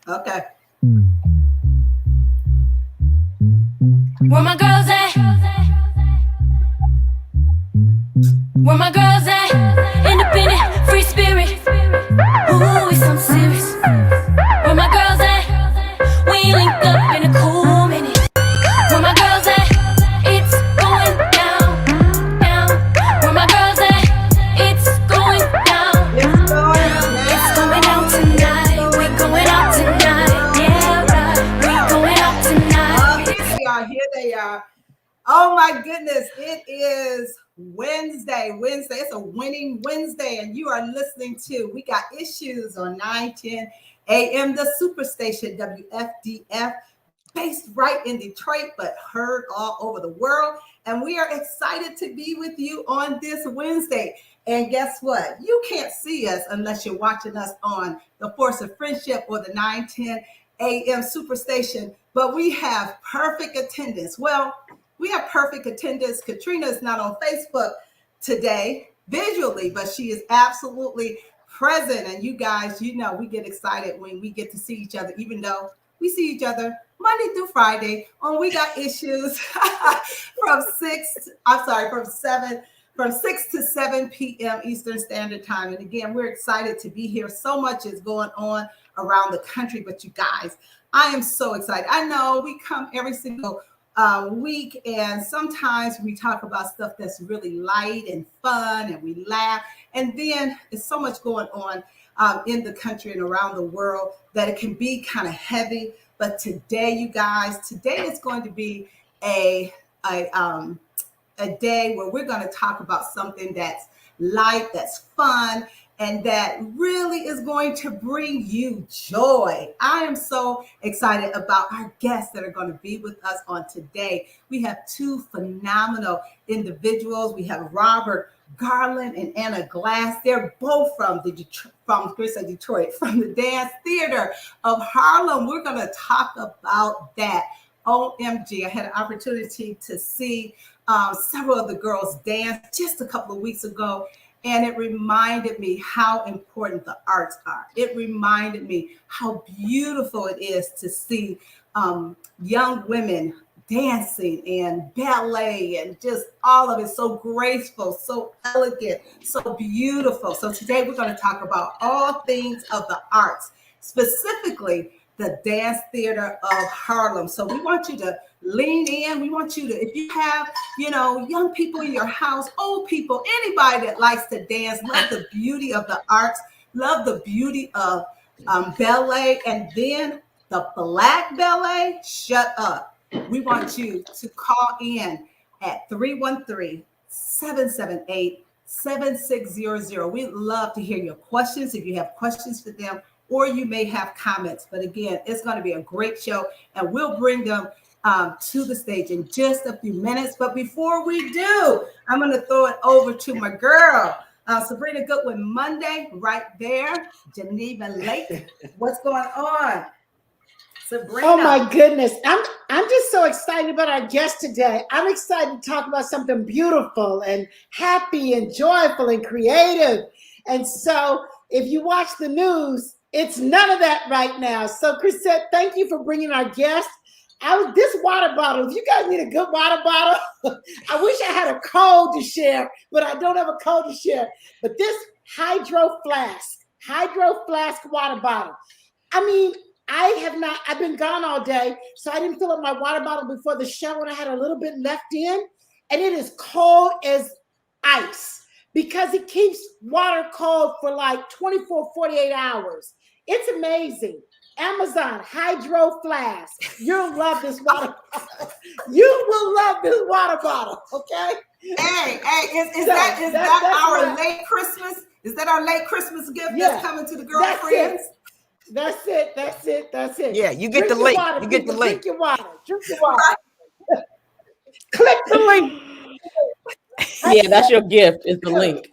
Okay. Where my girls at? Where my girls at? Independent, free spirit. Ooh, it's something serious. Where my girls at? We linked up in a cool minute. Where my girls at? It's going down, down. Where my girls at? It's going down. It's going down tonight. We going out tonight. Yeah, right. We going out tonight. Here they are. Oh my goodness, it is Wednesday. It's a winning Wednesday, and you are listening to We Got Issues on 910 AM, the Superstation-WFDF, based right in Detroit, but heard all over the world. And we are excited to be with you on this Wednesday. And guess what? You can't see us unless you're watching us on the Force of Friendship or the 910 AM Superstation. But we have perfect attendance. Well, we have perfect attendance. Caterina is not on Facebook today visually, but she is absolutely present. And you guys, you know, we get excited when we get to see each other, even though we see each other Monday through Friday on We Got Issues from 6 to 7 p.m. Eastern Standard Time. And again, we're excited to be here. So much is going on around the country, but you guys, I am so excited. I know we come every single week, and sometimes we talk about stuff that's really light and fun, and we laugh, and then there's so much going on in the country and around the world that it can be kind of heavy. But today, you guys, today is going to be a day where we're going to talk about something that's light, that's fun, and that really is going to bring you joy. I am so excited about our guests that are going to be with us on today. We have two phenomenal individuals. We have Robert Garland and Anna Glass. They're both from Detroit, from the Dance Theatre of Harlem. We're going to talk about that. OMG, I had an opportunity to see several of the girls dance just a couple of weeks ago. And it reminded me how important the arts are. It reminded me how beautiful it is to see young women dancing and ballet and just all of it so graceful, so elegant, so beautiful. So today we're going to talk about all things of the arts, specifically the Dance Theatre of Harlem. So we want you to lean in. We want you to, if you have, young people in your house, old people, anybody that likes to dance, love the beauty of the arts, love the beauty of ballet, and then the Black ballet, shut up. We want you to call in at 313-778-7600. We'd love to hear your questions if you have questions for them, or you may have comments. But again, it's going to be a great show, and we'll bring them to the stage in just a few minutes. But before we do, I'm going to throw it over to my girl, Sabrina Goodwin Monday, right there, Geneva Lake. What's going on, Sabrina? Oh my goodness, I'm just so excited about our guest today. I'm excited to talk about something beautiful and happy and joyful and creative. And so, if you watch the news, it's none of that right now. So, Crisette, thank you for bringing our guest. This water bottle, if you guys need a good water bottle, I wish I had a code to share, but I don't have a code to share. But this hydro flask water bottle. I mean, I've been gone all day, so I didn't fill up my water bottle before the show, and I had a little bit left in, and it is cold as ice because it keeps water cold for like 24, 48 hours. It's amazing. Amazon hydro flask. You'll love this water bottle. You will love this water bottle, okay? Hey, is that our late Christmas? Is that our late Christmas gift that's coming to the girlfriends? That's it. Yeah, you get the link. You get the link. Drink your water. Click the link. Yeah, that's your gift. Is the link.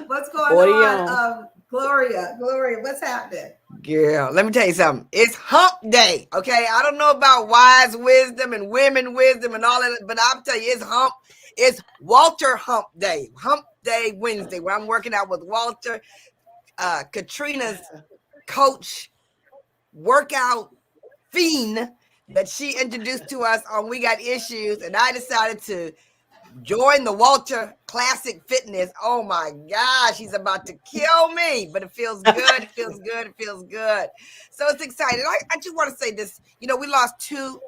What's going on, Gloria? What's happening? Girl, let me tell you something. It's hump day, okay? I don't know about wise wisdom and women wisdom and all that, but I'll tell you, it's Walter Hump Day. Day Wednesday, where I'm working out with Walter, Catrina's coach, workout fiend that she introduced to us on We Got Issues, and I decided to join the Walter Classic Fitness. Oh my gosh, he's about to kill me, but it feels good. It feels good. It feels good. So it's exciting. I just want to say this. You know, we lost two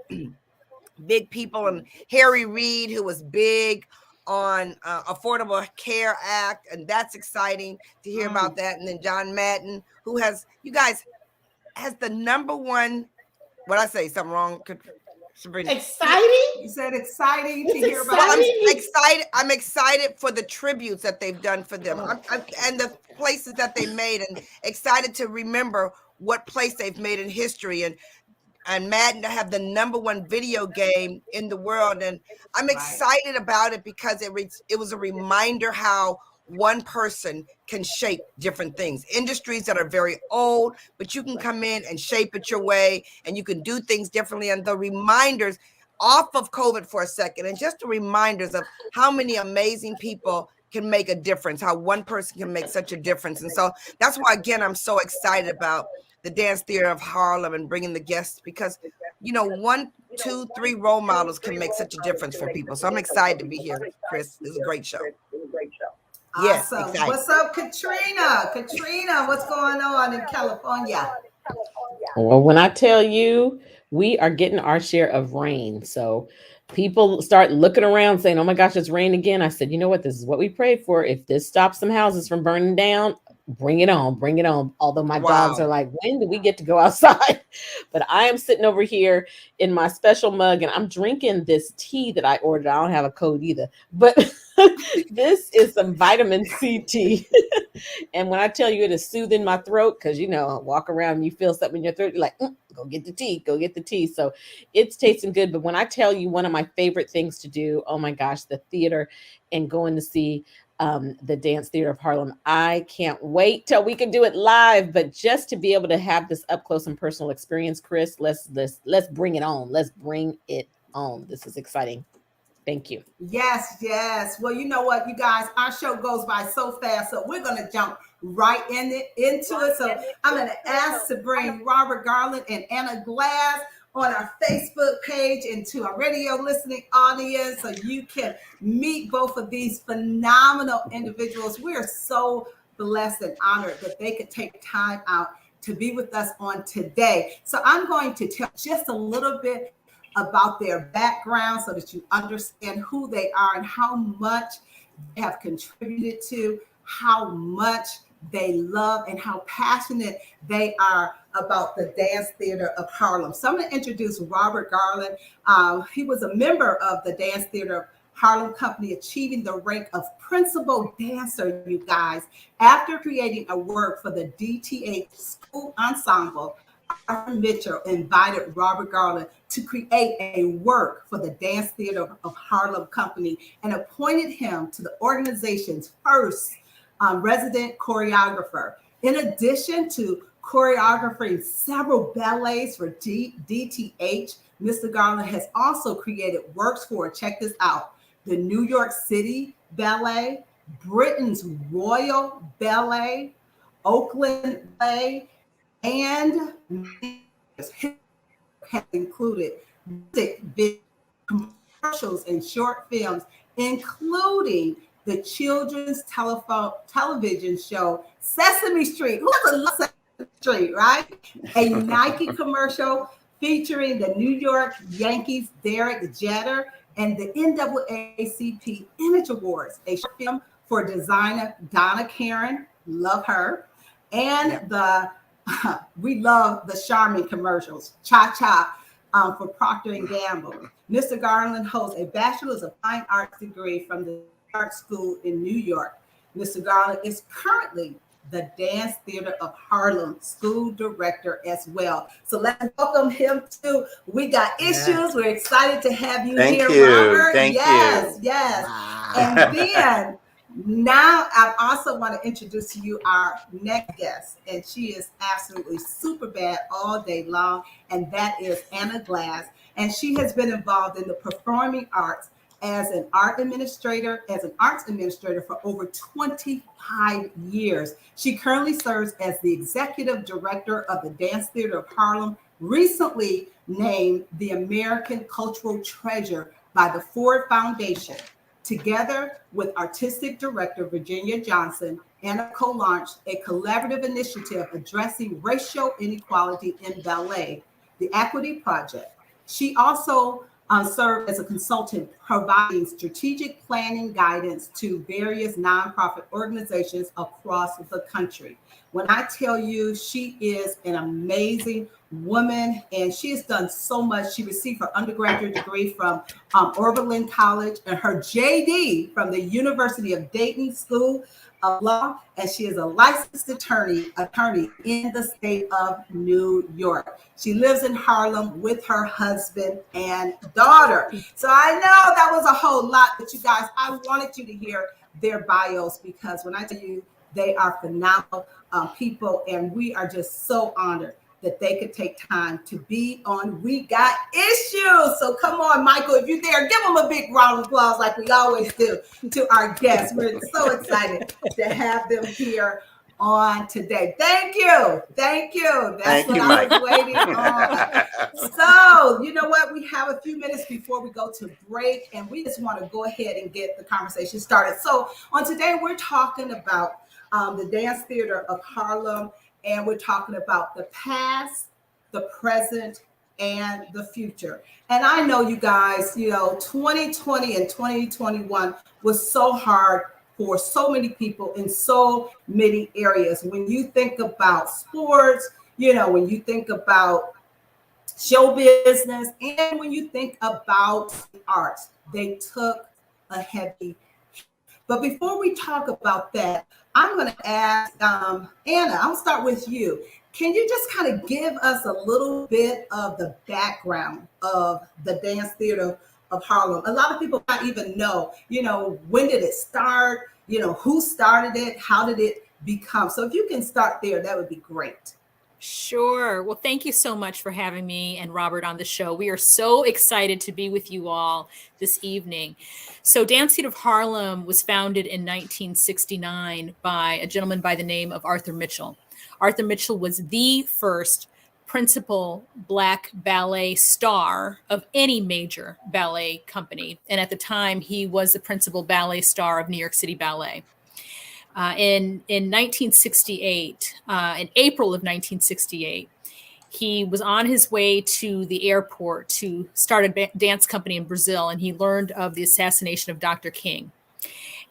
big people, and Harry Reid, who was big on Affordable Care Act, and that's exciting to hear about that. And then John Madden, who has, you guys, has the number one, what I say, something wrong, Sabrina? Exciting? You said exciting to It's hear about. exciting. I'm excited for the tributes that they've done for them, and the places that they made, and excited to remember what place they've made in history. And Madden to have the number one video game in the world. And I'm excited about it because it was a reminder how one person can shape different things. Industries that are very old, but you can come in and shape it your way, and you can do things differently. And the reminders off of COVID for a second, and just the reminders of how many amazing people can make a difference, how one person can make such a difference. And so that's why, again, I'm so excited about the Dance Theatre of Harlem and bringing the guests, because, you know, 1, 2, 3 role models can make such a difference for people. So I'm excited to be here, Chris. This is a great show. Yes, awesome. excited. What's up, Caterina? Caterina, what's going on in California? Well, when I tell you, we are getting our share of rain. So people start looking around saying, oh my gosh, it's rain again. I said, you know what? This is what we prayed for. If this stops some houses from burning down, bring it on, bring it on. Although my dogs are like, when do we get to go outside? But I am sitting over here in my special mug, and I'm drinking this tea that I ordered. I don't have a code either, but this is some vitamin C tea. And when I tell you it is soothing my throat, because, you know, walk around and you feel something in your throat, you're like, go get the tea, go get the tea. So it's tasting good. But when I tell you one of my favorite things to do, oh my gosh, the theater and going to see the Dance Theatre of Harlem. I can't wait till we can do it live, but just to be able to have this up close and personal experience, Chris, let's bring it on. Let's bring it on. This is exciting. Thank you. Yes, yes. Well, you know what, you guys, our show goes by so fast, so we're going to jump right into it. So I'm going to ask to bring Robert Garland and Anna Glass on our Facebook page and to our radio listening audience, so you can meet both of these phenomenal individuals. We are so blessed and honored that they could take time out to be with us on today. So I'm going to tell just a little bit about their background so that you understand who they are and how much they have contributed to, how much they love, and how passionate they are about the Dance Theatre of Harlem. So I'm going to introduce Robert Garland. He was a member of the Dance Theatre of Harlem Company, achieving the rank of principal dancer, you guys, after creating a work for the DTA School Ensemble. Arthur Mitchell invited Robert Garland to create a work for the Dance Theatre of Harlem Company and appointed him to the organization's first resident choreographer. In addition to choreographing several ballets for DTH, Mr. Garland has also created works for, check this out, the New York City Ballet, Britain's Royal Ballet, Oakland Ballet, and has included commercials and short films, including the children's television show Sesame Street. Who doesn't love Sesame Street, right? A Nike commercial featuring the New York Yankees' Derek Jeter, and the NAACP Image Awards, a short film for designer Donna Karan, love her, and we love the Charmin commercials, Cha-Cha, for Procter & Gamble. Mr. Garland holds a Bachelor's of Fine Arts degree from the Art School in New York. Mr. Garland is currently the Dance Theatre of Harlem School Director as well. So let's welcome him to We Got Issues. We're excited to have you here, Robert. Thank you. Yes. And then now I also want to introduce to you our next guest, and she is absolutely super bad all day long, and that is Anna Glass. And she has been involved in the performing arts as an arts administrator for over 25 years. She currently serves as the executive director of the Dance Theatre of Harlem, recently named the American Cultural Treasure by the Ford Foundation. Together with artistic director Virginia Johnson, Anna co-launched a collaborative initiative addressing racial inequality in ballet, the Equity Project. She also served as a consultant providing strategic planning guidance to various nonprofit organizations across the country. When I tell you, she is an amazing woman and she has done so much. She received her undergraduate degree from Oberlin College and her JD from the University of Dayton School of Law, and she is a licensed attorney in the state of New York. She lives in Harlem with her husband and daughter. So I know that was a whole lot, but you guys, I wanted you to hear their bios because when I tell you, they are phenomenal people, and we are just so honored that they could take time to be on We Got Issues. So come on, Michael, if you're there, give them a big round of applause like we always do to our guests. We're so excited to have them here on today. Thank you. That's what I was waiting on. So, you know what? We have a few minutes before we go to break, and we just want to go ahead and get the conversation started. So on today, we're talking about the Dance Theatre of Harlem, and we're talking about the past, the present, and the future. And I know you guys, 2020 and 2021 was so hard for so many people in so many areas. When you think about sports, when you think about show business, and when you think about arts, they took a heavy. But before we talk about that, I'm going to ask Anna, I'll start with you. Can you just kind of give us a little bit of the background of the Dance Theatre of Harlem? A lot of people don't even know, when did it start? Who started it? How did it become? So if you can start there, that would be great. Sure. Well, thank you so much for having me and Robert on the show. We are so excited to be with you all this evening. So Dance Theatre of Harlem was founded in 1969 by a gentleman by the name of Arthur Mitchell. Arthur Mitchell was the first principal Black ballet star of any major ballet company. And at the time, he was the principal ballet star of New York City Ballet. In 1968, in April of 1968, he was on his way to the airport to start a dance company in Brazil, and he learned of the assassination of Dr. King.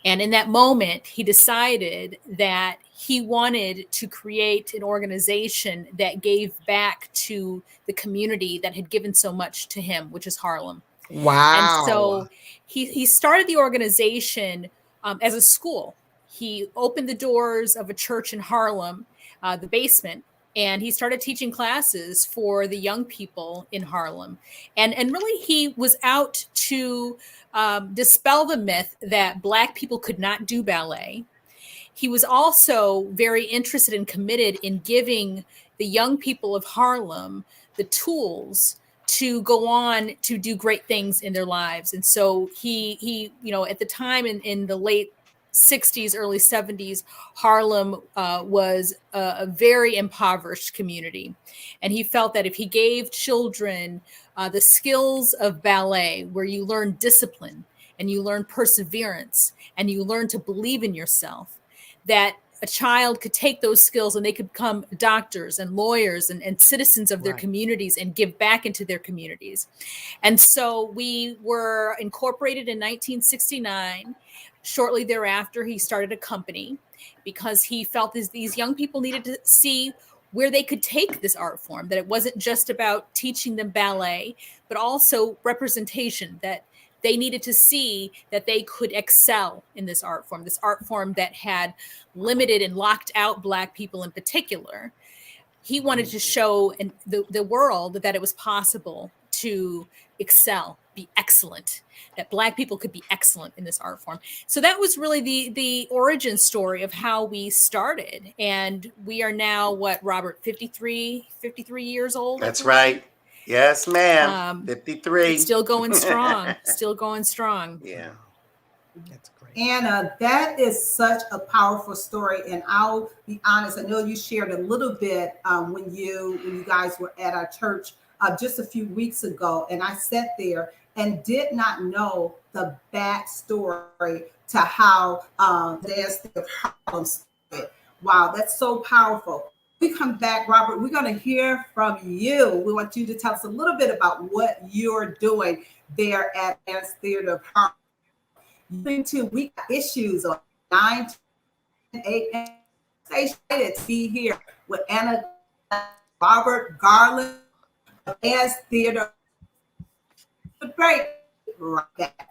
And in that moment, he decided that he wanted to create an organization that gave back to the community that had given so much to him, which is Harlem. Wow. And so he started the organization as a school. He opened the doors of a church in Harlem, the basement, and he started teaching classes for the young people in Harlem. And really, he was out to dispel the myth that Black people could not do ballet. He was also very interested and committed in giving the young people of Harlem the tools to go on to do great things in their lives. And so he at the time in the late 60s, early 70s, Harlem was a very impoverished community. And he felt that if he gave children the skills of ballet, where you learn discipline and you learn perseverance and you learn to believe in yourself, that a child could take those skills and they could become doctors and lawyers and citizens of their communities and give back into their communities. And so we were incorporated in 1969. Shortly thereafter, he started a company because he felt these young people needed to see where they could take this art form, that it wasn't just about teaching them ballet, but also representation, that they needed to see that they could excel in this art form that had limited and locked out Black people in particular. He wanted to show the world that it was possible to excel, be excellent, that Black people could be excellent in this art form. So that was really the origin story of how we started. And we are now, Robert, 53 years old? That's right. Yes, ma'am. 53. It's still going strong. Still going strong. Yeah. That's great. Anna, that is such a powerful story, and I'll be honest. I know you shared a little bit when you guys were at our church just a few weeks ago, and I sat there and did not know the backstory to how Dance Theatre of Harlem started. Wow, that's so powerful. We come back, Robert. We're going to hear from you. We want you to tell us a little bit about what you're doing there at Dance Theatre of Harlem. We got issues on 9 a.m. Stay excited to be here with Anna, Robert, Garland, Dance Theatre. Great. Right back.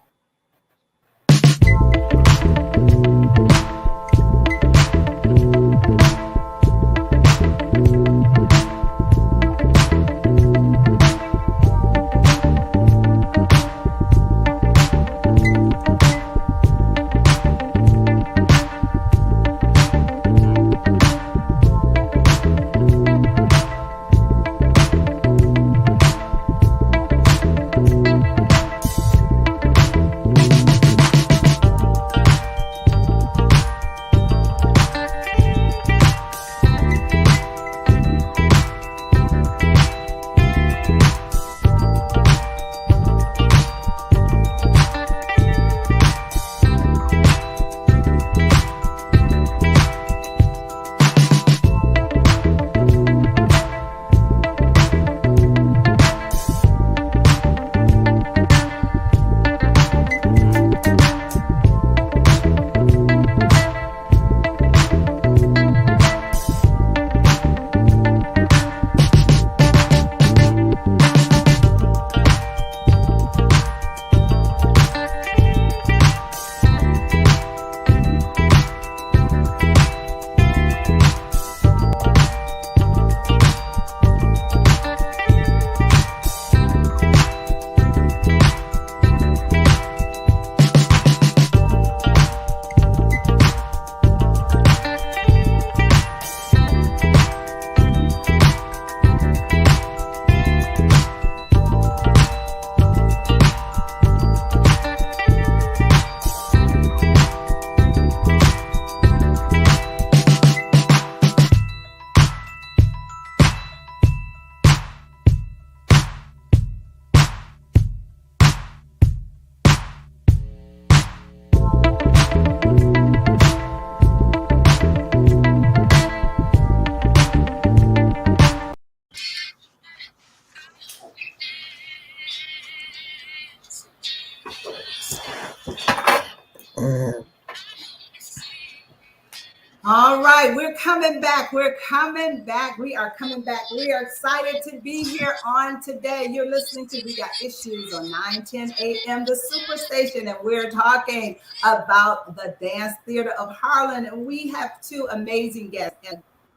All right, we're coming back. We're coming back. We are coming back. We are excited to be here on today. You're listening to We Got Issues on 9:10 a.m. The Superstation, and we're talking about the Dance Theatre of Harlem. And we have two amazing guests,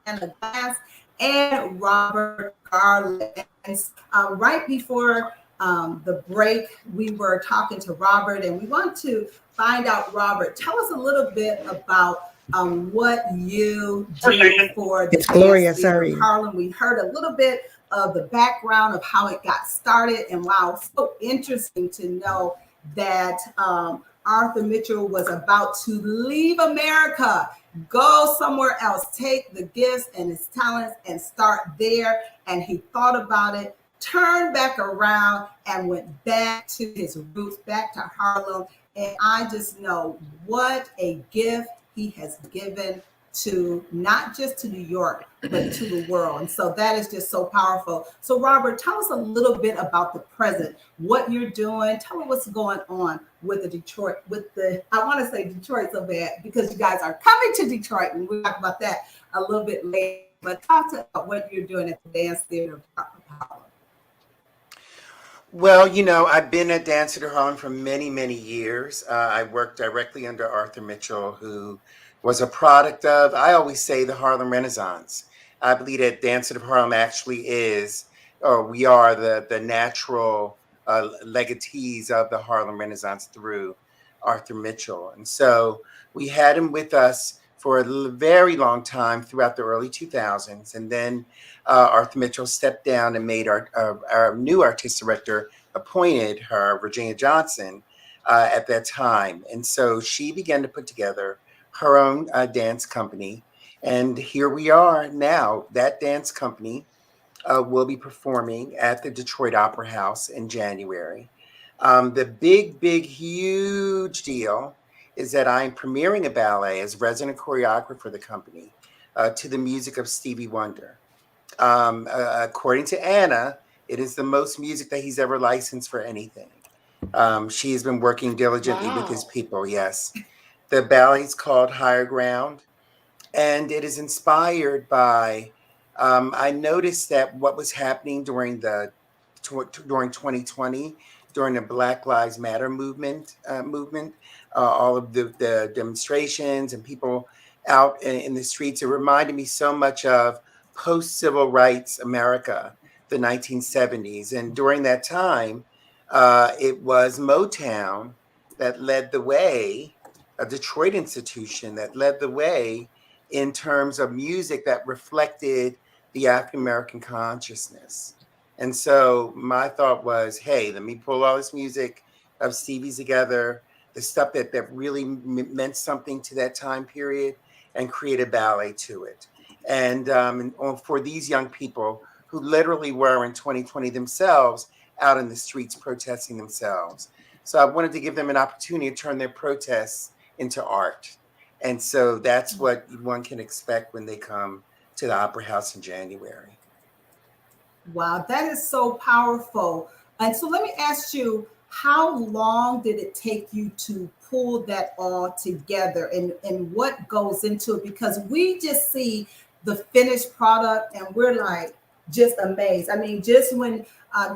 Anna Glass and Robert Garland. And right before the break, we were talking to Robert, and we want to find out, Robert, tell us a little bit about what you do for the Dance Theatre of Harlem. We heard a little bit of the background of how it got started, and wow, so interesting to know that Arthur Mitchell was about to leave America, go somewhere else, take the gifts and his talents and start there. And he thought about it, turned back around and went back to his roots, back to Harlem. And I just know what a gift he has given to not just to New York, but to the world. And so that is just so powerful. So Robert, tell us a little bit about the present, what you're doing. Tell me what's going on with the Detroit, I want to say Detroit so bad because you guys are coming to Detroit, and we'll talk about that a little bit later. But talk to us about what you're doing at the Dance Theatre of Harlem. Well, I've been at Dance Theatre of Harlem for many, many years. I worked directly under Arthur Mitchell, who was a product of, I always say, the Harlem Renaissance. I believe that Dance Theatre of Harlem actually is, or we are the natural legatees of the Harlem Renaissance through Arthur Mitchell. And so we had him with us for a very long time throughout the early 2000s. And then Arthur Mitchell stepped down and made our new artistic director, appointed her, Virginia Johnson, at that time. And so she began to put together her own dance company. And here we are now. That dance company will be performing at the Detroit Opera House in January. The big, huge deal is that I'm premiering a ballet as resident choreographer for the company to the music of Stevie Wonder. According to Anna, it is the most music that he's ever licensed for anything. She has been working diligently with his people, yes. The ballet is called Higher Ground, and it is inspired by, I noticed that what was happening during 2020, during the Black Lives Matter movement, all of the demonstrations and people out in the streets, it reminded me so much of post-civil rights America, the 1970s. And during that time, it was Motown that led the way, a Detroit institution that led the way in terms of music that reflected the African-American consciousness. And so my thought was, hey, let me pull all this music of Stevie's together, the stuff that really meant something to that time period, and create a ballet to it. And for these young people who literally were in 2020 themselves out in the streets protesting themselves. So I wanted to give them an opportunity to turn their protests into art. And so that's what one can expect when they come to the Opera House in January. Wow, that is so powerful. And so let me ask you, how long did it take you to pull that all together, and what goes into it? Because we just see the finished product and we're like just amazed. I mean, just when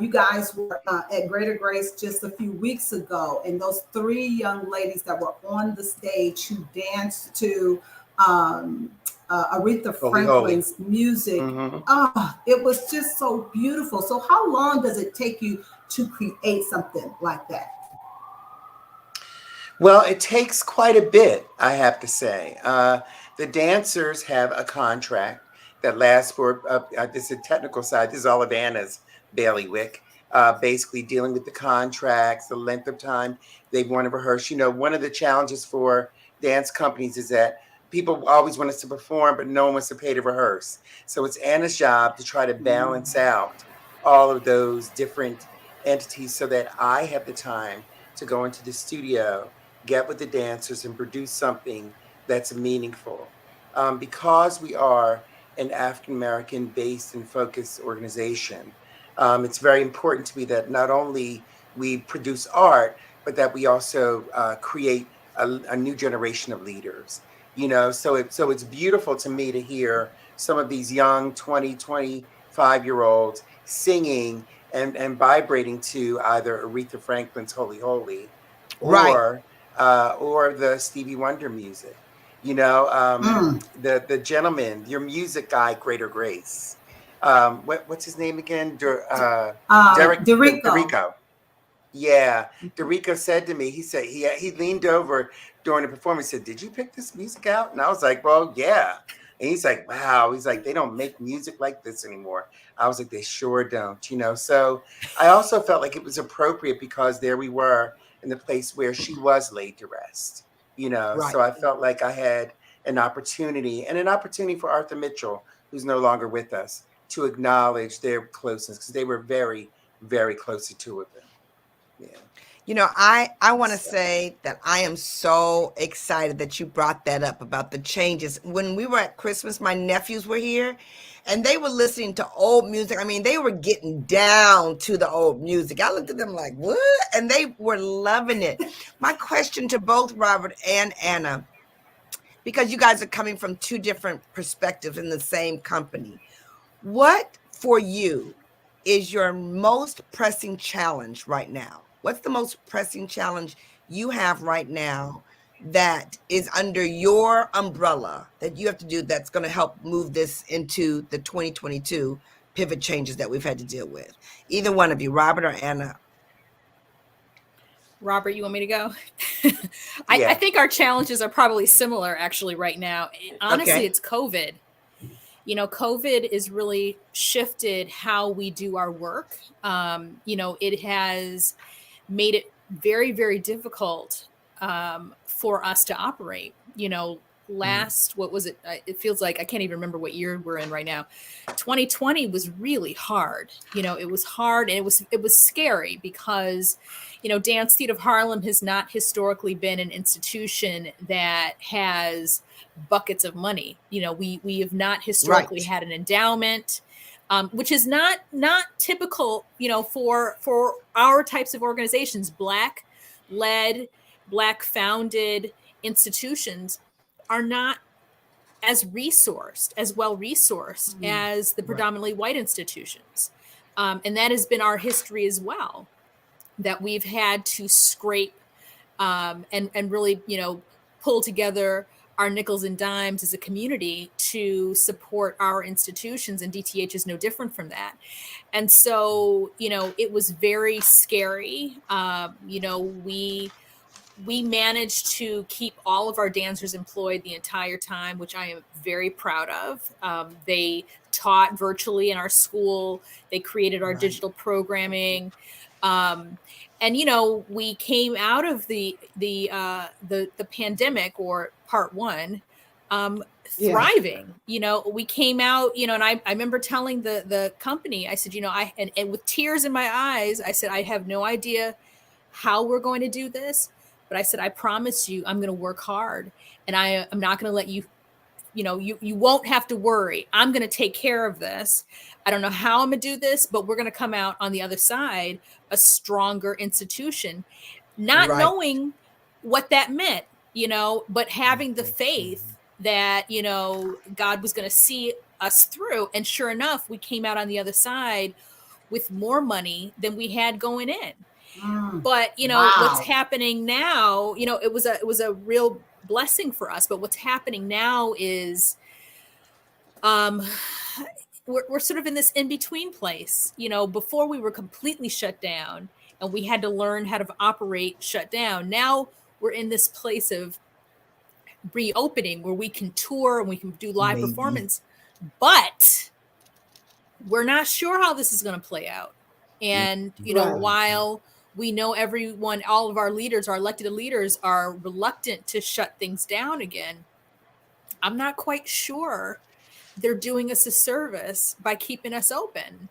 you guys were at Greater Grace just a few weeks ago, and those three young ladies that were on the stage who danced to Aretha Franklin's music, it was just so beautiful. So how long does it take you to create something like that? Well, it takes quite a bit, I have to say. The dancers have a contract that lasts for, this is a technical side, this is all of Anna's bailiwick, basically dealing with the contracts, the length of time they want to rehearse. You know, one of the challenges for dance companies is that people always want us to perform, but no one wants to pay to rehearse. So it's Anna's job to try to balance out all of those different entities so that I have the time to go into the studio, get with the dancers, and produce something that's meaningful. Because we are an African-American based and focused organization, it's very important to me that not only we produce art, but that we also create a new generation of leaders. You know, so it's beautiful to me to hear some of these young 20, 25-year-olds singing and vibrating to either Aretha Franklin's Holy Holy or the Stevie Wonder music. You know, the gentleman, your music guy, Greater Grace. What's his name again? Derico. Yeah, Derico said to me, he said he leaned over during the performance, said, "Did you pick this music out?" And I was like, "Well, yeah." And he's like, "Wow." He's like, "They don't make music like this anymore." I was like, "They sure don't," you know. So I also felt like it was appropriate because there we were in the place where she was laid to rest, you know. So I felt like I had an opportunity, and an opportunity for Arthur Mitchell, who's no longer with us, to acknowledge their closeness, because they were very, very close to two of them. Yeah. You know, I want to say that I am so excited that you brought that up about the changes. When we were at Christmas, my nephews were here and they were listening to old music. I mean, they were getting down to the old music. I looked at them like, what? And they were loving it. My question to both Robert and Anna, because you guys are coming from two different perspectives in the same company, what for you is your most pressing challenge right now? What's the most pressing challenge you have right now that is under your umbrella that you have to do that's going to help move this into the 2022 pivot changes that we've had to deal with? Either one of you, Robert or Anna. Robert, you want me to go? I Yeah. think our challenges are probably similar actually right now. Honestly, Okay. it's COVID. COVID has really shifted how we do our work. It has made it very, very difficult for us to operate. What was it? It feels like I can't even remember what year we're in right now. 2020 was really hard. It was hard, and it was scary because, Dance Theatre of Harlem has not historically been an institution that has buckets of money. We have not historically Right. had an endowment. Which is not typical, for our types of organizations. Black led, Black founded institutions are not as well resourced as the predominantly white institutions, and that has been our history as well. That we've had to scrape and really, pull together our nickels and dimes as a community to support our institutions, and DTH is no different from that. And so, it was very scary. We managed to keep all of our dancers employed the entire time, which I am very proud of. They taught virtually in our school. They created our digital programming. And we came out of the pandemic, or part one, thriving. We came out, and I remember telling the company, I said, and with tears in my eyes, I said, I have no idea how we're going to do this, but I said, I promise you, I'm going to work hard, and I'm not going to let you. You won't have to worry. I'm going to take care of this. I don't know how I'm going to do this, but we're going to come out on the other side a stronger institution, not knowing what that meant, but having the faith that, God was going to see us through. And sure enough, we came out on the other side with more money than we had going in. But, what's happening now, it was a real blessing for us. But what's happening now is we're sort of in this in-between place. Before we were completely shut down and we had to learn how to operate shut down. Now we're in this place of reopening where we can tour and we can do live performance, but we're not sure how this is going to play out. And, while we know everyone, all of our leaders, our elected leaders, are reluctant to shut things down again, I'm not quite sure they're doing us a service by keeping us open,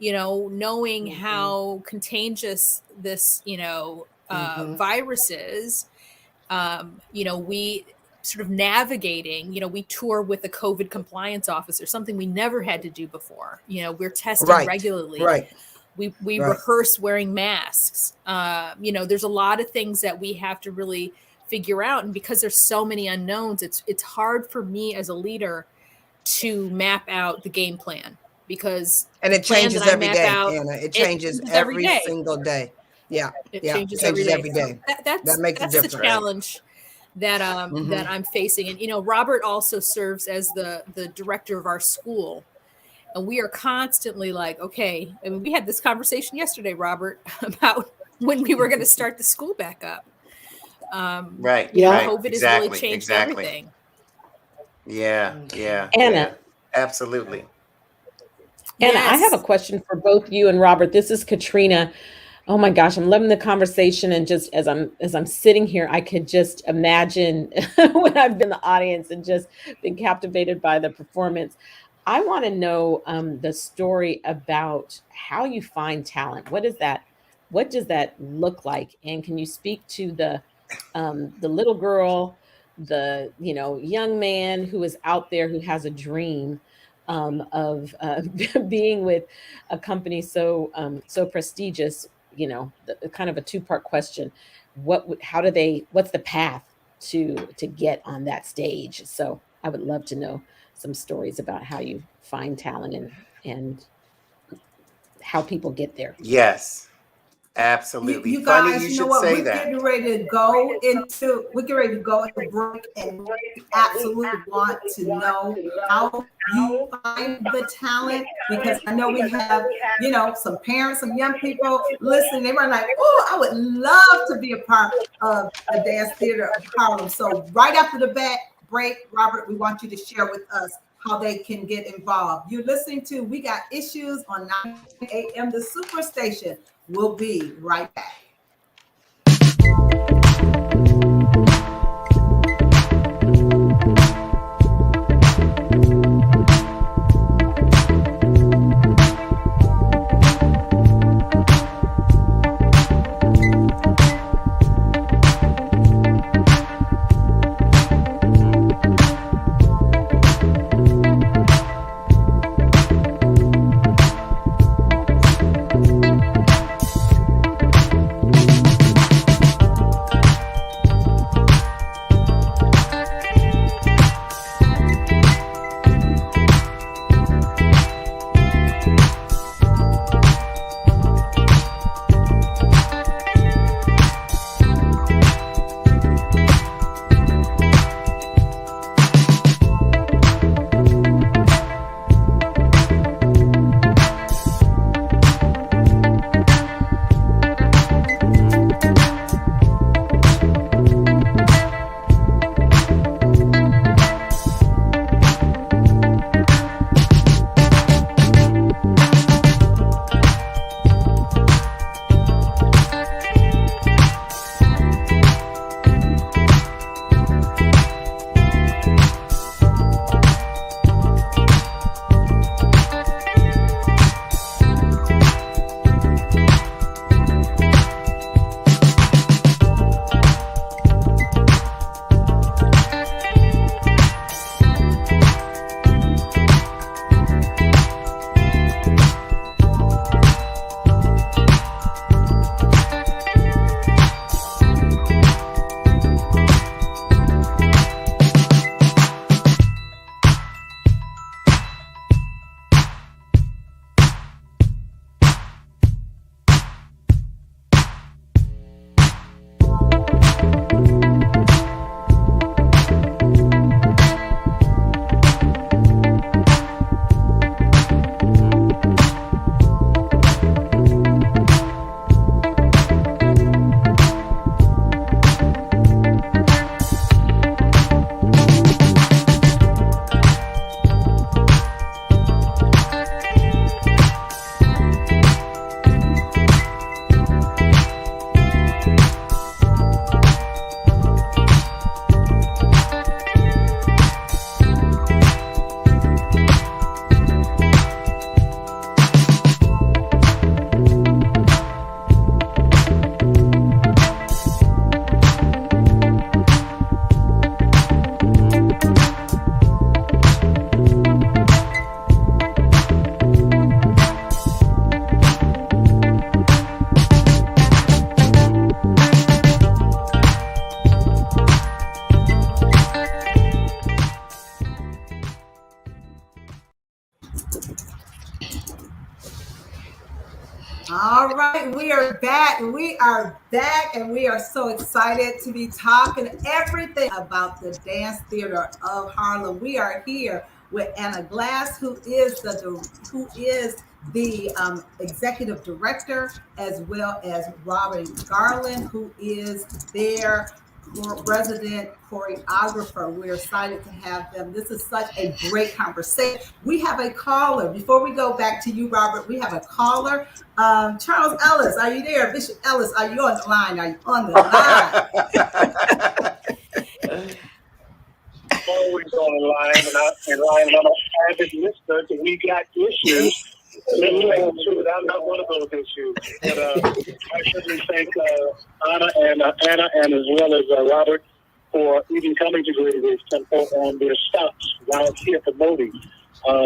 knowing how contagious this, virus is, we sort of navigating, we tour with a COVID compliance officer, something we never had to do before. We're testing regularly. We rehearse wearing masks. There's a lot of things that we have to really figure out. And because there's so many unknowns, it's hard for me as a leader to map out the game plan, because it changes every day, Anna. It changes every day. single day. Yeah. It changes every day. So that makes that's a difference. the challenge that that I'm facing. And Robert also serves as the director of our school. And we are constantly like, okay, I mean, we had this conversation yesterday, Robert, about when we were going to start the school back up. COVID has really changed everything. Yeah. Anna. Absolutely. Anna, I have a question for both you and Robert. This is Caterina. Oh my gosh, I'm loving the conversation. And just as I'm sitting here, I could just imagine when I've been in the audience and just been captivated by the performance. I want to know the story about how you find talent. What does that look like? And can you speak to the little girl, the young man who is out there who has a dream of being with a company so prestigious? Kind of a two-part question. What's the path to get on that stage? So I would love to know some stories about how you find talent and how people get there. Yes, Absolutely. You Funny guys, you you know should what? say We're that. getting ready to go into break, and we absolutely want to know how you find the talent, because I know we have, some parents, some young people listening. They were like, "Oh, I would love to be a part of the Dance Theater of Harlem." So right after the break, Robert, we want you to share with us how they can get involved. You're listening to We Got Issues on 9 a.m. The Superstation. We'll be right back. All right, we are back. We are back, and we are so excited to be talking everything about the Dance Theater of Harlem. We are here with Anna Glass, who is the executive director, as well as Robin Garland, who is their resident choreographer. We're excited to have them. This is such a great conversation. We have a caller. Before we go back to you, Robert, we have a caller. Charles Ellis, are you there? Bishop Ellis, are you on the line? Are you on the line? Always on the line, and I'm an avid listener to We Got Issues. I'm not one of those issues. But I certainly thank Anna and as well as Robert for even coming to Greater Temple on their stops while here promoting.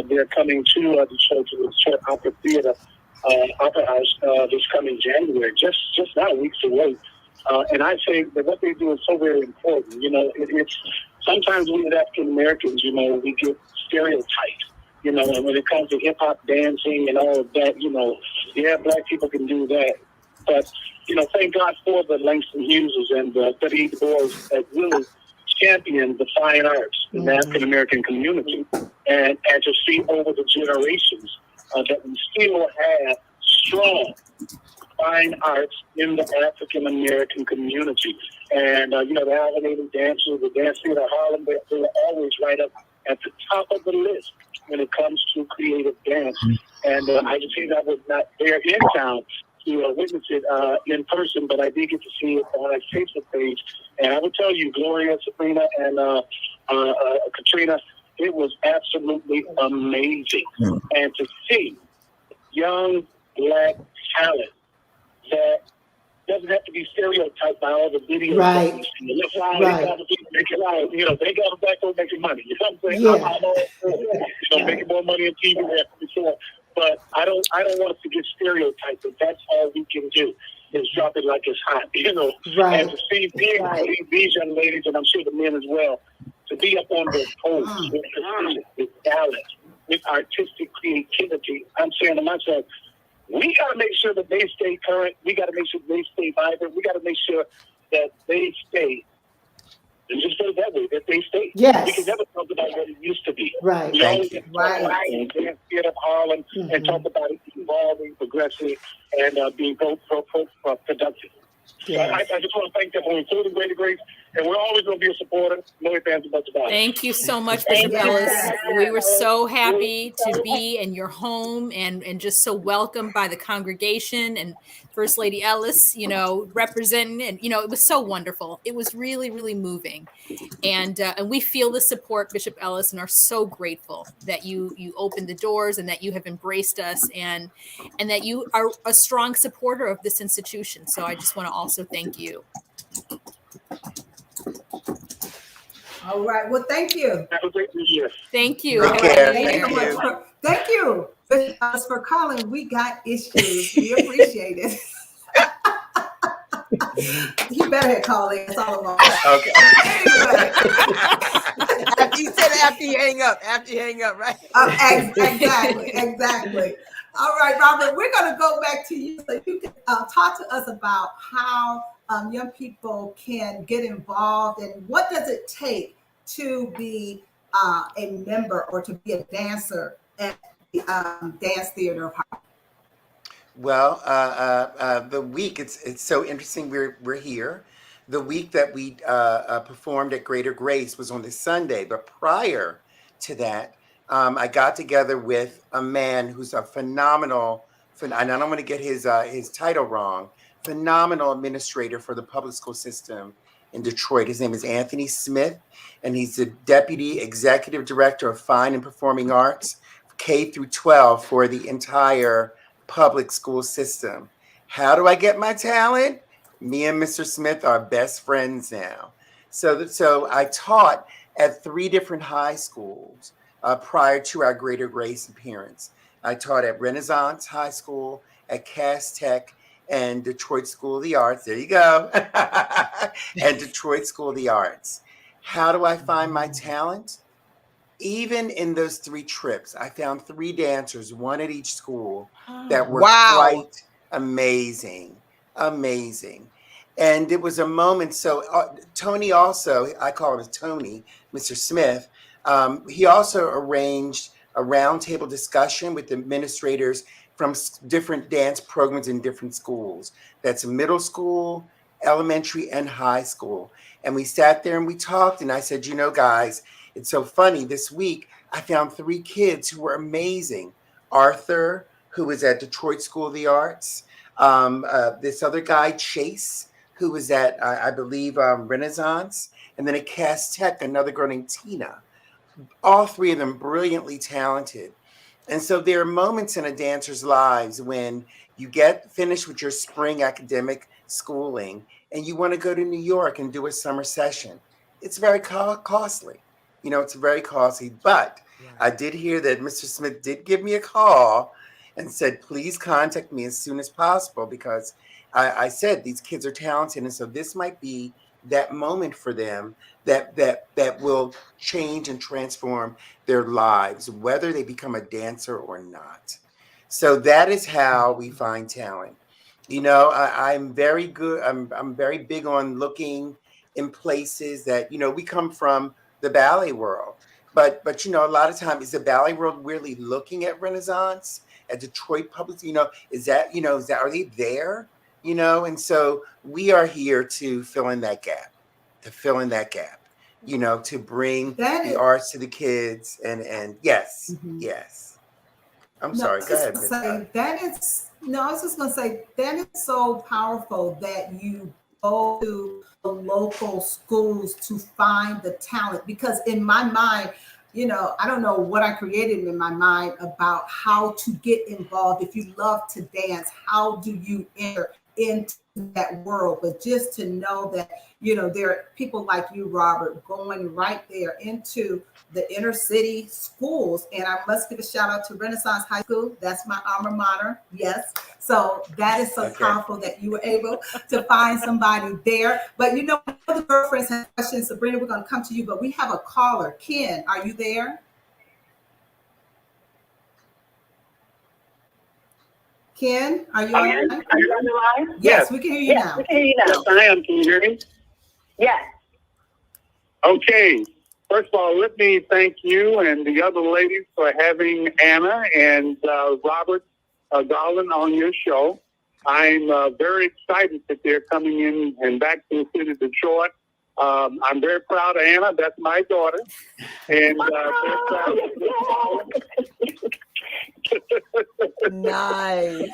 They're coming to the church, the Crisette Opera Theater, Opera House this coming January, just now, weeks away. And I think that what they do is so very important. You know, it's sometimes we as African Americans, you know, we get stereotyped. You know, and when it comes to hip hop dancing and all of that, you know, yeah, black people can do that. But, thank God for the Langston Hugheses and the Betty Du Bois that really championed the fine arts in the African American community, and to see over the generations that we still have strong fine arts in the African American community. And, the Allegheny dancers, the Dance Theatre of Harlem, they were always right up at the top of the list when it comes to creative dance. And I just think I was not there in town to witness it in person, but I did get to see it on a Facebook page. And I will tell you, Gloria, Sabrina, and Caterina, it was absolutely amazing. And to see young Black talent that doesn't have to be stereotyped by all the videos. Right. That we see. Look, they got to make it right. They got to back on making money. You know what I'm saying? Yeah. I'm all for it. Making more money in TV than ever before. But I don't want us to get stereotyped. But that's all we can do is drop it like it's hot. Right. And to see these young ladies, and I'm sure the men as well, to be up on their toes with precision, with talent, with artistic creativity. I'm saying to myself, we got to make sure that they stay current. We got to make sure they stay vibrant. We got to make sure that they stay, and just put it that way, that they stay. Yes. We can never talk about what it used to be. Right. We always Thank talk about the Dance Theatre of Harlem and talk about it evolving, progressing, and being both productive. Yes. I just want to thank them for including Greater Grace, and we're always going to be a supporter. No ifs, ands, or buts about it. Thank you so much, Bishop Ellis. We were so happy to be in your home and just so welcomed by the congregation and First Lady Ellis, representing, and it was so wonderful. It was really, really moving, and we feel the support, Bishop Ellis, and are so grateful that you opened the doors and that you have embraced us and that you are a strong supporter of this institution. So I just want to also thank you. All right. Well, thank you. Have a great New Year. Thank you. Take care. Thank you so much thank you for calling. We got issues. We appreciate it. You better hit calling. That's all I'm on. Okay. You said after you hang up, right? Exactly. All right, Robert, we're going to go back to you so you can talk to us about how young people can get involved and what does it take to be a member or to be a dancer at the Dance Theatre of Harlem. Well, the week, it's so interesting we're here. The week that we performed at Greater Grace was on this Sunday, but prior to that, I got together with a man who's a phenomenal, and I don't want to get his title wrong, phenomenal administrator for the public school system in Detroit. His name is Anthony Smith, and he's the Deputy Executive Director of Fine and Performing Arts, K through 12 for the entire public school system. How do I get my talent? Me and Mr. Smith are best friends now. So I taught at 3 different high schools prior to our Greater Grace appearance. I taught at Renaissance High School, at Cass Tech, and Detroit School of the Arts. There you go. And Detroit School of the Arts. How do I find my talent? Even in those 3 trips, I found 3 dancers, 1 at each school, that were quite amazing. And it was a moment. So Tony also, I call him Tony, Mr. Smith, he also arranged a roundtable discussion with administrators from different dance programs in different schools. That's middle school, elementary, and high school. And we sat there and we talked, and I said, guys, it's so funny. This week, I found 3 kids who were amazing. Arthur, who was at Detroit School of the Arts. This other guy, Chase, who was at, I believe, Renaissance. And then at Cass Tech, another girl named Tina. All 3 of them brilliantly talented. And so there are moments in a dancer's lives when you get finished with your spring academic schooling and you want to go to New York and do a summer session. It's very costly. It's very costly. But I did hear that Mr. Smith did give me a call and said, please contact me as soon as possible, because I said these kids are talented. And so this might be that moment for them that will change and transform their lives, whether they become a dancer or not. So that is how we find talent. You know, I'm very good. I'm very big on looking in places that, you know, we come from the ballet world, but you know, a lot of time is the ballet world really looking at Renaissance, at Detroit Public. You know, is that, you know, is that, are they there? You know, and so we are here to fill in that gap, to fill in that gap. You know, to bring That the is, arts to the kids, and yes, mhm. yes. I'm No, I sorry. was Go just ahead, gonna Miss Todd. say that is no, I was just gonna say that is so powerful that you go to the local schools to find the talent. Because in my mind, you know, I don't know what I created in my mind about how to get involved. If you love to dance, how do you enter into that world? But just to know that, you know, there are people like you, Robert, going right there into the inner city schools. And I must give a shout out to Renaissance High School. That's my alma mater. Yes. So that is so Okay. powerful that you were able to find somebody there. But you know, the girlfriends have questions. Sabrina, we're going to come to you, but we have a caller. Ken, are you there? Ken, are you Are on? you, are you on the line? Yes, we can hear you Yes, now. we can hear you now. I am. Can you hear me? Yes. Okay. First of all, let me thank you and the other ladies for having Anna and Robert Garland on your show. I'm very excited that they're coming in and back to the city of Detroit. I'm very proud of Anna. That's my daughter. And very proud Nice.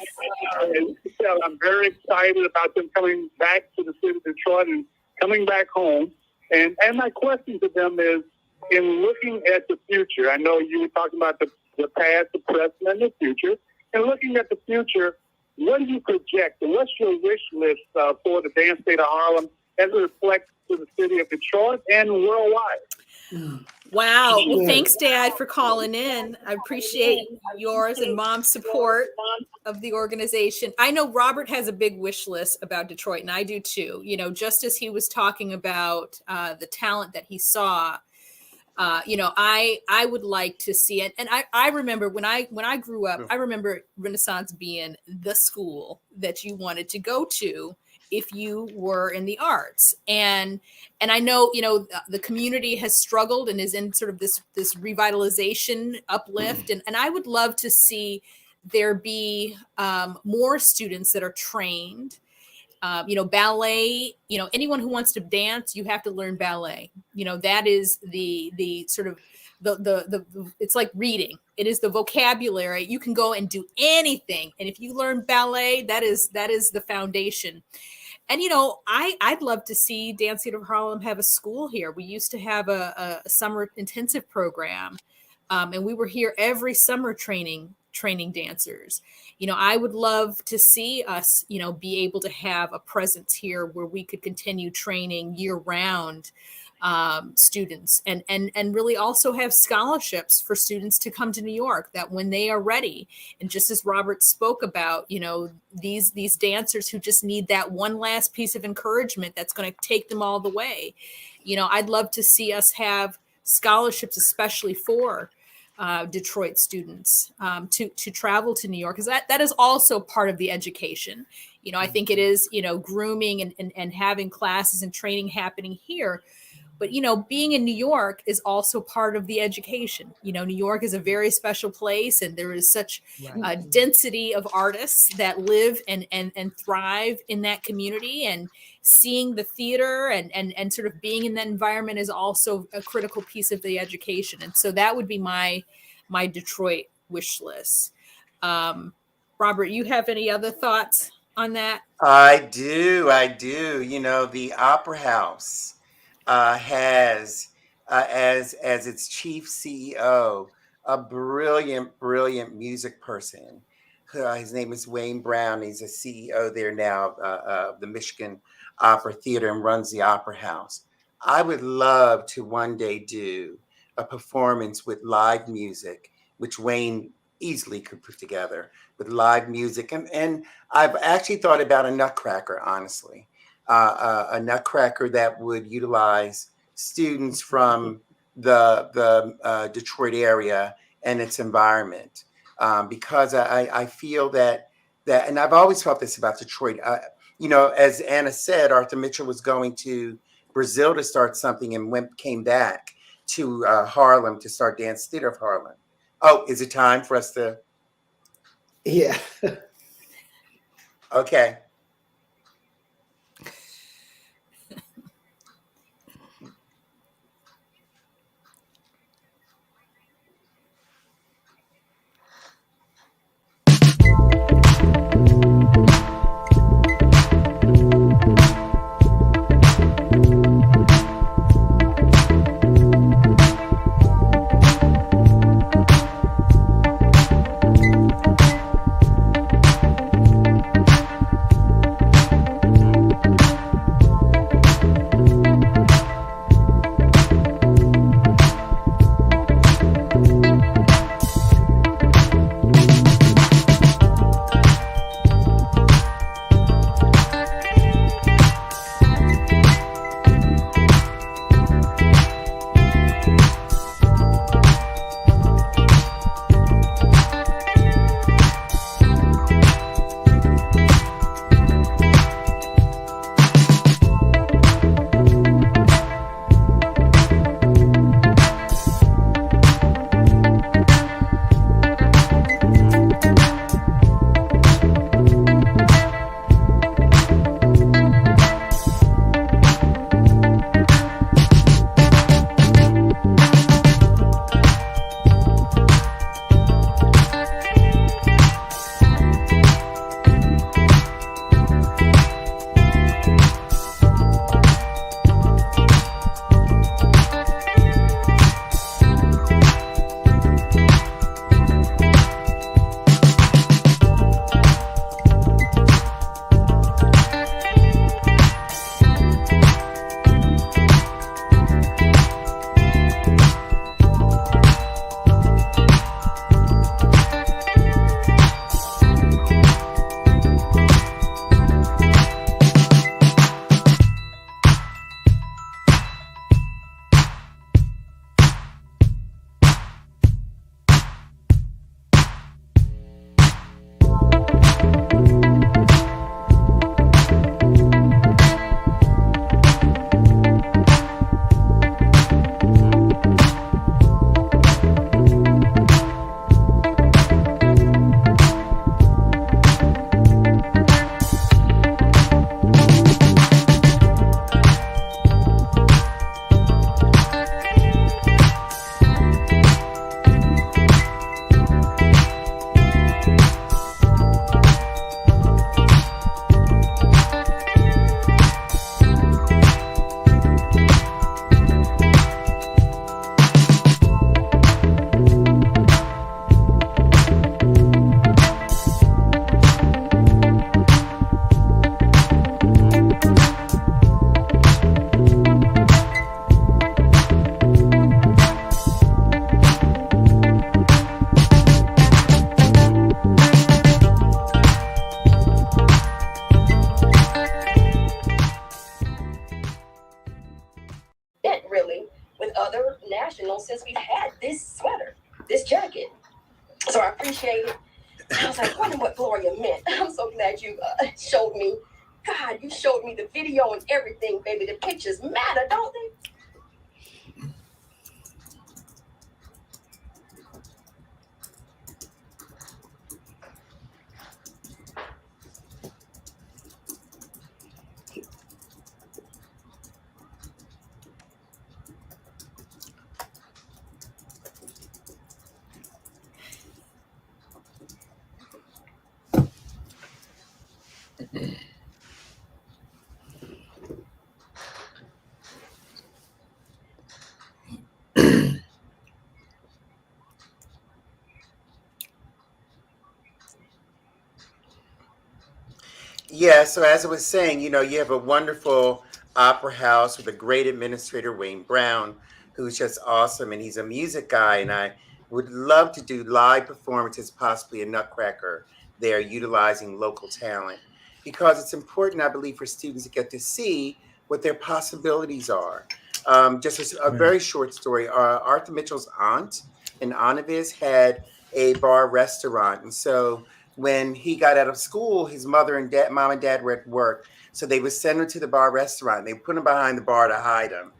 I'm very excited about them coming back to the city of Detroit and coming back home. And my question to them is, in looking at the future, I know you were talking about the past, the present, and the future. And looking at the future, what do you project? And what's your wish list for the Dance Theatre of Harlem as it reflects to the city of Detroit and worldwide? Wow. Well, thanks, Dad, for calling in. I appreciate yours and Mom's support of the organization. I know Robert has a big wish list about Detroit, and I do too. You know, just as he was talking about the talent that he saw, you know, I would like to see it. And I remember when I grew up, I remember Renaissance being the school that you wanted to go to if you were in the arts. And I know, you know, the community has struggled and is in sort of this revitalization uplift. And I would love to see there be more students that are trained. You know, ballet, you know, anyone who wants to dance, you have to learn ballet. You know, that is the sort of the it's like reading. It is the vocabulary. You can go and do anything. And if you learn ballet, that is the foundation. And, you know, I'd love to see Dance Theatre of Harlem have a school here. We used to have a summer intensive program. And we were here every summer training dancers. You know, I would love to see us, you know, be able to have a presence here where we could continue training year round students and really also have scholarships for students to come to New York, that when they are ready. And just as Robert spoke about, you know, these dancers who just need that one last piece of encouragement that's going to take them all the way. You know, I'd love to see us have scholarships, especially for Detroit students to travel to New York, because that is also part of the education. You know, I think it is, you know, grooming and having classes and training happening here. But, you know, being in New York is also part of the education. You know, New York is a very special place, and there is such a density of artists that live and thrive in that community. And seeing the theater and sort of being in that environment is also a critical piece of the education. And so that would be my Detroit wish list. Robert, you have any other thoughts on that? I do. You know, the Opera House has as its chief CEO a brilliant music person. His name is Wayne Brown. He's a CEO there now of the Michigan Opera Theater and runs the Opera House. I would love to one day do a performance with live music, which Wayne easily could put together with live music. And I've actually thought about a Nutcracker, honestly. A Nutcracker that would utilize students from the Detroit area and its environment, because I feel that that, and I've always felt this about Detroit. You know, as Anna said, Arthur Mitchell was going to Brazil to start something and came back to Harlem to start Dance Theatre of Harlem. Oh, is it time for us to? Yeah. Okay. since we've had this sweater, this jacket. So I appreciate it. I was like, wondering what Gloria meant. I'm so glad you showed me. God, you showed me the video and everything, baby. The pictures matter, don't they? Yeah, so as I was saying, you know, you have a wonderful opera house with a great administrator, Wayne Brown, who's just awesome. And he's a music guy. And I would love to do live performances, possibly a Nutcracker there, utilizing local talent. Because it's important, I believe, for students to get to see what their possibilities are. Just a very short story. Arthur Mitchell's aunt, an aunt of his, had a bar restaurant. And so when he got out of school, his mom and dad were at work. So they would send him to the bar restaurant. They put him behind the bar to hide him.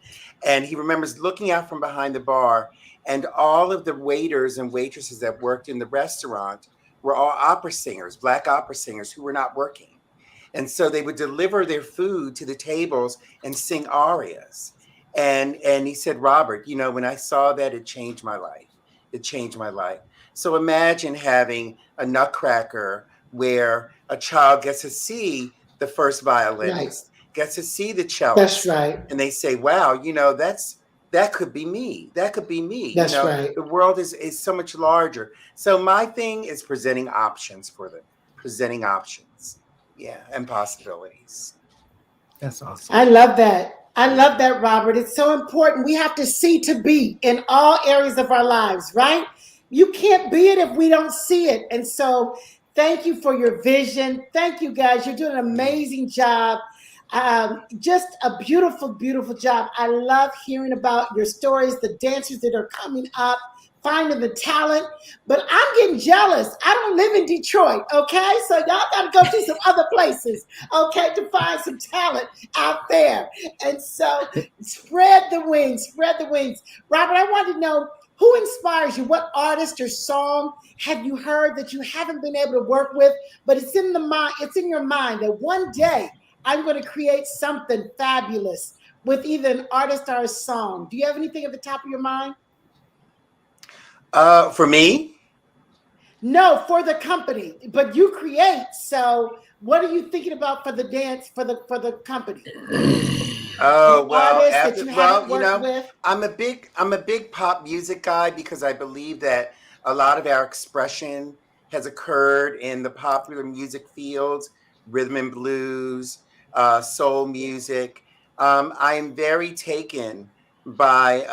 And he remembers looking out from behind the bar, and all of the waiters and waitresses that worked in the restaurant were all opera singers, Black opera singers who were not working. And so they would deliver their food to the tables and sing arias. And he said, Robert, you know, when I saw that, it changed my life. It changed my life. So imagine having a Nutcracker where a child gets to see the first violinist, gets to see the cellist. That's right. And they say, wow, you know, that could be me. That could be me. That's you know, right. The world is so much larger. So my thing is presenting options for them, presenting options. Yeah, and possibilities. That's awesome. I love that. I love that, Robert. It's so important. We have to see to be in all areas of our lives, right? You can't be it if we don't see it. And so thank you for your vision. Thank you, guys. You're doing an amazing job. Just a beautiful, beautiful job. I love hearing about your stories, the dancers that are coming up, finding the talent. But I'm getting jealous. I don't live in Detroit, okay? So y'all got to go to some other places, okay, to find some talent out there. And so spread the wings, spread the wings. Robert, I want to know, who inspires you? What artist or song have you heard that you haven't been able to work with, but it's in the mind, it's in your mind that one day I'm going to create something fabulous with either an artist or a song? Do you have anything at the top of your mind? For me? No, for the company, but you create. So what are you thinking about for the dance, for the company? Oh, well, with? I'm a big pop music guy because I believe that a lot of our expression has occurred in the popular music fields, rhythm and blues, soul music. I am very taken by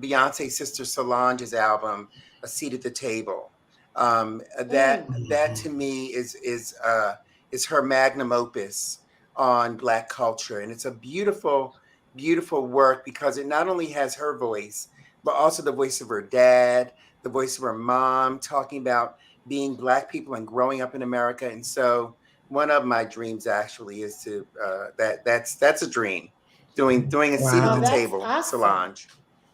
Beyonce's sister Solange's album, A Seat at the Table. That to me is her magnum opus on Black culture. And it's a beautiful, beautiful work because it not only has her voice, but also the voice of her dad, the voice of her mom, talking about being Black people and growing up in America. And so one of my dreams actually is to, that's a dream, doing a seat at the table, awesome. Solange.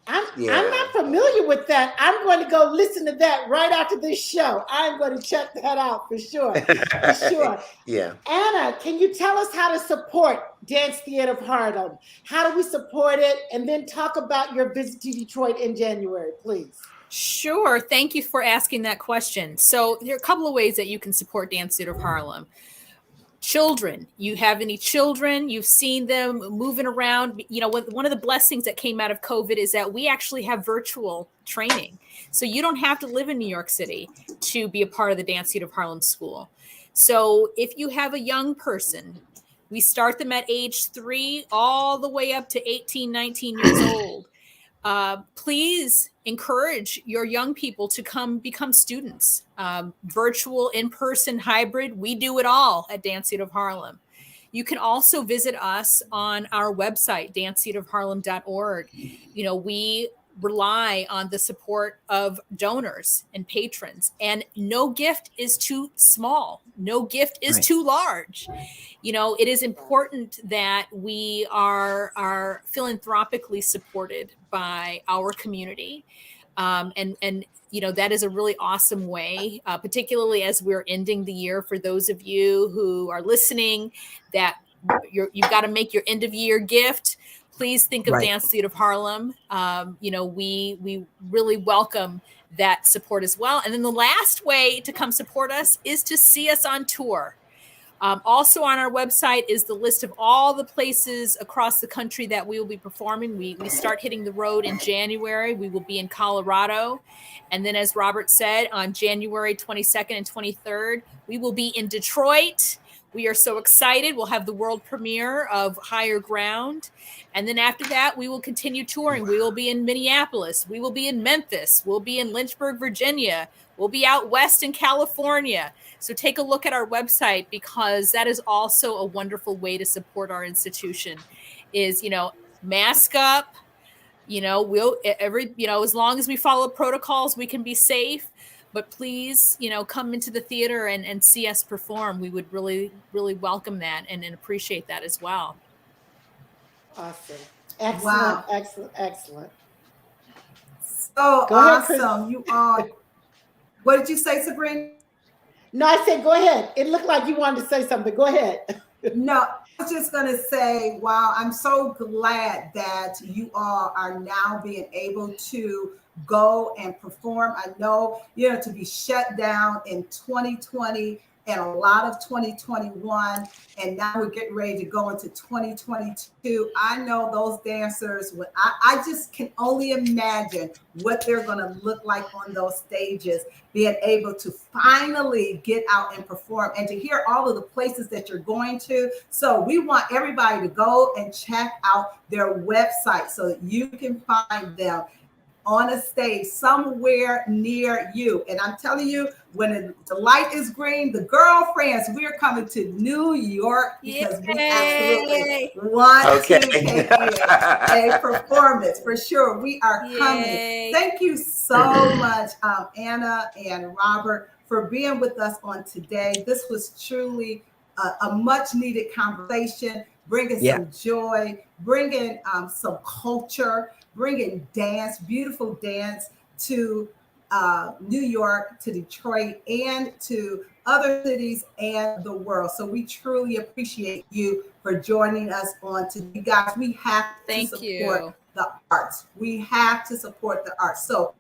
I'm not familiar with that. I'm going to go listen to that right after this show. I'm going to check that out for sure. For sure. Yeah. Anna, can you tell us how to support Dance Theatre of Harlem? How do we support it? And then talk about your visit to Detroit in January, please. Sure. Thank you for asking that question. So there are a couple of ways that you can support Dance Theatre of Harlem. Children, you have any children, you've seen them moving around. You know, one of the blessings that came out of COVID is that we actually have virtual training. So you don't have to live in New York City to be a part of the Dance Theatre of Harlem School. So if you have a young person, we start them at age 3 all the way up to 18, 19 years old. Please encourage your young people to come become students. Virtual, in-person, hybrid, we do it all at Dance Theatre of Harlem. You can also visit us on our website, dancetheatreofharlem.org. You know, we rely on the support of donors and patrons, and no gift is too small. No gift is too large. You know, it is important that we are philanthropically supported by our community. And you know, that is a really awesome way, particularly as we're ending the year. For those of you who are listening, that you've got to make your end of year gift. Please think of Dance Theatre of Harlem. You know, we really welcome that support as well. And then the last way to come support us is to see us on tour. Also on our website is the list of all the places across the country that we will be performing. We start hitting the road in January. We will be in Colorado. And then, as Robert said, on January 22nd and 23rd, we will be in Detroit. We are so excited. We'll have the world premiere of Higher Ground. And then after that, we will continue touring. We will be in Minneapolis. We will be in Memphis. We'll be in Lynchburg, Virginia. We'll be out west in California. So take a look at our website, because that is also a wonderful way to support our institution. Is, you know, mask up. You know, as long as we follow protocols, we can be safe. but please, come into the theater and see us perform. We would really, really welcome that and appreciate that as well. Awesome. Excellent, Wow. excellent, excellent. So Go ahead, Chris. awesome. You all, what did you say, Sabrina? No, I said go ahead. It looked like you wanted to say something. Go ahead. No, I was just going to say, wow, I'm so glad that you all are now being able to go and perform. I know, to be shut down in 2020 and a lot of 2021, and now we're getting ready to go into 2022. I know those dancers, I just can only imagine what they're going to look like on those stages, being able to finally get out and perform and to hear all of the places that you're going to. So we want everybody to go and check out their website so that you can find them on a stage somewhere near you. And I'm telling you, when the light is green, the girlfriends, we're coming to New York because we absolutely want to take a performance for sure. We are coming. Yay. Thank you so much, Anna and Robert, for being with us on today. This was truly a much needed conversation, bringing some joy, bringing some culture, bringing dance, beautiful dance to New York, to Detroit, and to other cities and the world. So we truly appreciate you for joining us on today. You guys, we have to support the arts. We have to support the arts. So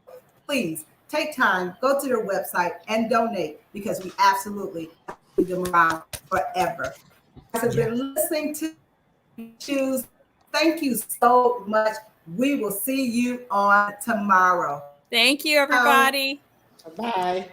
please take time, go to their website and donate, because we absolutely keep them around forever. You guys have been listening to Choose. Thank you so much. We will see you on tomorrow. Thank you, everybody. Bye.